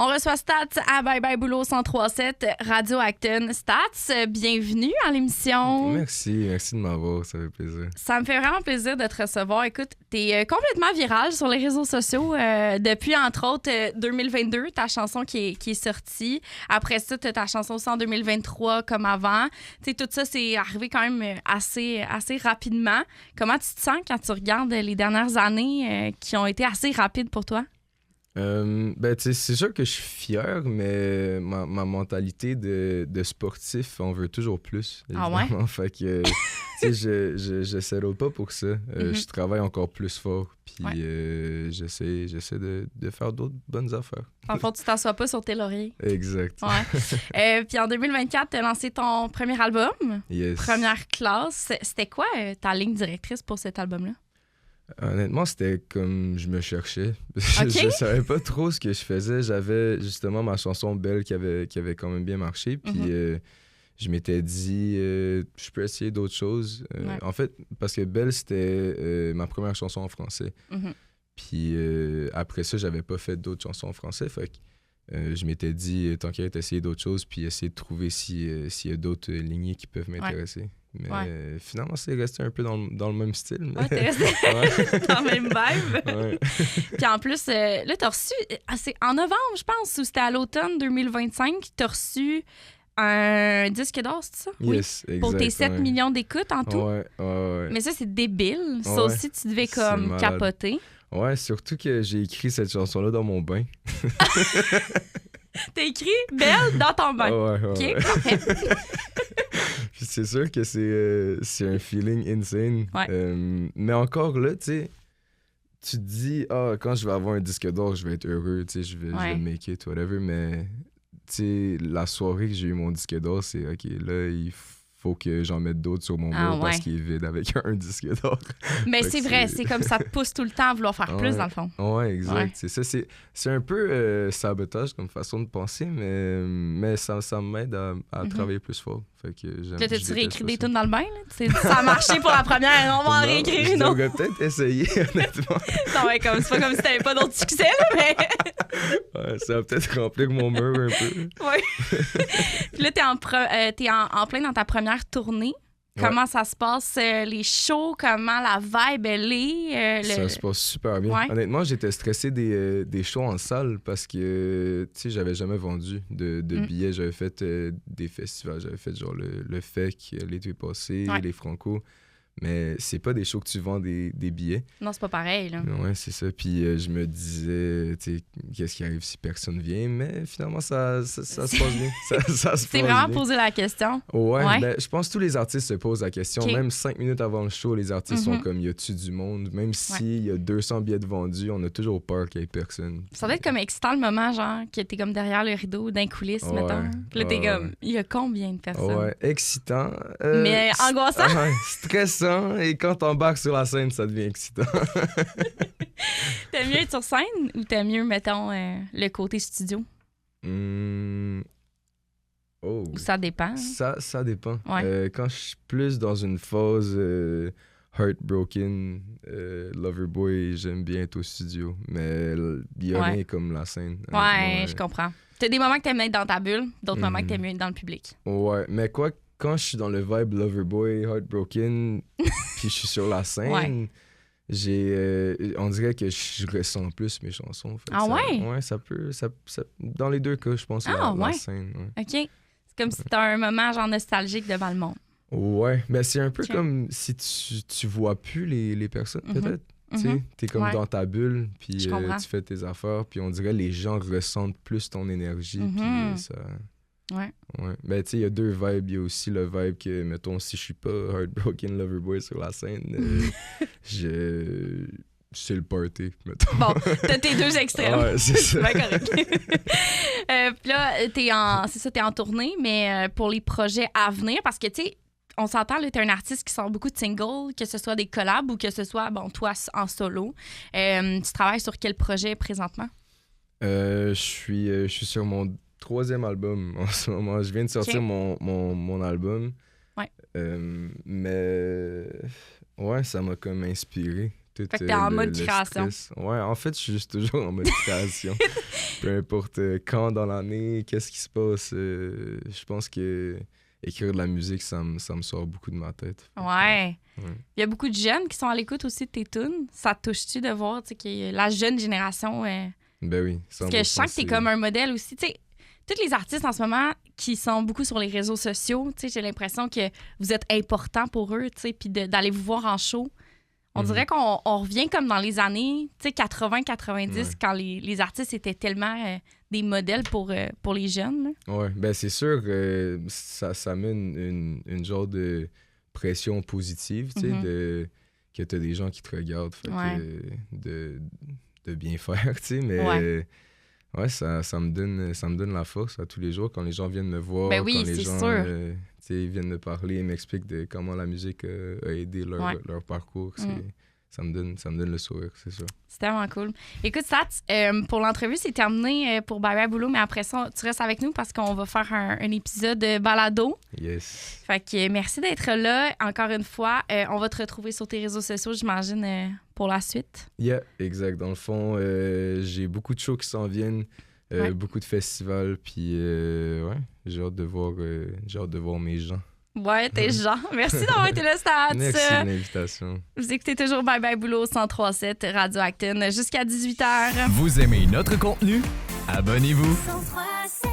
On reçoit Stats à Bye Bye Boulot 103.7 Radio Acton. Stats, bienvenue à l'émission. Merci de m'avoir, ça fait plaisir. Ça me fait vraiment plaisir de te recevoir. Écoute, t'es complètement viral sur les réseaux sociaux depuis, entre autres, 2022, ta chanson qui est sortie. Après ça, t'as ta chanson aussi en 2023 comme avant. Tu sais, tout ça, c'est arrivé quand même assez rapidement. Comment tu te sens quand tu regardes les dernières années qui ont été assez rapides pour toi? C'est sûr que je suis fier, mais ma mentalité de sportif, on veut toujours plus. Évidemment. Ah ouais? Fait que, je settle pas pour ça. Je travaille encore plus fort, puis j'essaie de faire d'autres bonnes affaires. En fait, tu t'assois pas sur tes lauriers. Exact. Ouais. Puis en 2024, tu as lancé ton premier album, Yes. Première classe. C'était quoi ta ligne directrice pour cet album-là? Honnêtement, c'était comme je me cherchais. Okay. Je savais pas trop ce que je faisais. J'avais justement ma chanson Belle qui avait quand même bien marché. Puis je m'étais dit, je peux essayer d'autres choses. En fait, parce que Belle, c'était ma première chanson en français. Puis après ça, j'avais pas fait d'autres chansons en français. Fait que je m'étais dit, tant qu'à essayer d'autres choses, puis essayer de trouver s'il y a d'autres lignées qui peuvent m'intéresser. Mais finalement, c'est resté un peu dans le même style. Mais... Ouais, t'es resté dans le même vibe. Ouais. Puis en plus, là, t'as reçu, c'est en novembre, je pense, ou c'était à l'automne 2025, t'as reçu un disque d'or, c'est ça? Yes, oui. Pour tes 7 millions d'écoutes en tout. Ouais. Mais ça, c'est débile. Ça aussi, tu devais comme capoter. Ouais, surtout que j'ai écrit cette chanson-là dans mon bain. T'as écrit Belle dans ton bain. Ouais. OK, parfait. Puis c'est sûr que c'est un feeling insane. Ouais. Mais encore là, tu te dis, quand je vais avoir un disque d'or, je vais être heureux, je vais make it, whatever. Mais la soirée que j'ai eu mon disque d'or, c'est OK, là, il faut que j'en mette d'autres sur mon mur parce qu'il est vide avec un disque d'or. Mais c'est vrai, c'est comme ça te pousse tout le temps à vouloir faire plus, dans le fond. Ouais, exact. Ouais. C'est ça. C'est un peu sabotage comme façon de penser, mais ça m'aide à travailler plus fort. Fait que là, t'as-tu réécrit des tunes dans le bain? Là? Ça a marché pour la première, on va en réécrire une autre. J'aurais peut-être essayé, honnêtement. Non, mais c'est pas comme si t'avais pas d'autres succès, là, mais... Ouais, ça va peut-être remplir mon mur un peu. Oui. Puis là, t'es en plein dans ta première tournée. Comment ça se passe, les shows, comment la vibe, elle est? Ça se passe super bien. Ouais. Honnêtement, j'étais stressé des shows en salle parce que, j'avais jamais vendu de billets. J'avais fait des festivals. J'avais fait genre le FEC l'été passé, les Franco. Mais c'est pas des shows que tu vends des billets. Non, c'est pas pareil, là. Ouais, c'est ça. Puis je me disais, qu'est-ce qui arrive si personne vient? Mais finalement, ça se passe bien. Ça se c'est vraiment poser la question. Ouais. Ben, je pense que tous les artistes se posent la question. Okay. Même 5 minutes avant le show, les artistes sont comme, y a-tu du monde? Même s'il y a 200 billets de vendus, on a toujours peur qu'il y ait personne. Ça doit être comme excitant le moment, genre, que t'es comme derrière le rideau d'un coulisse, mettons. Puis là, t'es comme, il y a combien de personnes? Ouais, excitant. Mais angoissant? Stressant. Et quand t'embarques sur la scène, ça devient excitant. T'aimes mieux être sur scène ou t'aimes mieux, mettons, le côté studio? Ou ça dépend? Ça dépend. Ouais. Quand je suis plus dans une phase heartbroken, Loverboy, j'aime bien être au studio. Mais il y a rien comme la scène. Ouais, je comprends. T'as des moments que t'aimes être dans ta bulle, d'autres moments que t'aimes mieux être dans le public. Ouais, mais quand je suis dans le vibe Loverboy, Heartbroken, puis je suis sur la scène, on dirait que je ressens plus mes chansons. Ouais, ça peut. Dans les deux cas, je pense la scène. Ouais. OK. C'est comme si t'as un moment genre nostalgique devant le monde. Ouais, mais c'est un peu comme si tu vois plus les personnes, peut-être. T'es comme dans ta bulle, puis tu fais tes affaires, puis on dirait que les gens ressentent plus ton énergie, puis ça... Ouais. Ben, tu sais, il y a deux vibes. Il y a aussi le vibe que, mettons, si je suis pas Heartbroken Loverboy sur la scène, c'est le party, mettons. Bon, t'as tes deux extrêmes. Ouais, c'est ça. C'est bien correct. Puis là, t'es en tournée, mais pour les projets à venir, parce que, tu sais, on s'entend, là, t'es un artiste qui sort beaucoup de singles, que ce soit des collabs ou que ce soit, bon, toi, en solo. Tu travailles sur quel projet présentement? Je suis sur mon 3e album en ce moment. Je viens de sortir mon album. Ouais. Mais ouais, ça m'a comme inspiré. tout fait que t'es en mode le création. stress. Ouais, en fait, je suis juste toujours en mode création. Peu importe quand dans l'année, qu'est-ce qui se passe. Je pense que écrire de la musique, ça me sort beaucoup de ma tête. Ouais. Il y a beaucoup de jeunes qui sont à l'écoute aussi de tes tunes. Ça te touche-tu de voir que la jeune génération... Ben oui, 100%. Parce que je sens que t'es comme un modèle aussi. Tu sais, tous les artistes en ce moment qui sont beaucoup sur les réseaux sociaux, tu sais, j'ai l'impression que vous êtes important pour eux, tu sais, puis d'aller vous voir en show. On dirait qu'on revient comme dans les années 80-90 quand les artistes étaient tellement des modèles pour les jeunes. Là. Ouais, ben c'est sûr que ça met une genre de pression positive, tu sais, que t'as des gens qui te regardent, fait que de bien faire, tu sais, mais ouais, ça me donne la force à tous les jours quand les gens viennent me voir, ben oui, quand les gens sûr. viennent me parler, m'expliquent de comment la musique a aidé leur parcours. Ça me donne le sourire, c'est sûr. C'est tellement cool. Écoute, Sats, pour l'entrevue, c'est terminé pour Bye Bye Boulot, mais après ça, tu restes avec nous parce qu'on va faire un épisode de balado. Yes. Fait que merci d'être là. Encore une fois, on va te retrouver sur tes réseaux sociaux, j'imagine, pour la suite. Yeah, exact. Dans le fond, j'ai beaucoup de shows qui s'en viennent, beaucoup de festivals, puis j'ai hâte de voir mes gens. Ouais, t'es gens. Merci d'avoir été là, Stats. Merci de l'invitation. Vous écoutez toujours Bye Bye Boulot 103.7 Radio Acton jusqu'à 18h. Vous aimez notre contenu? Abonnez-vous. 103.7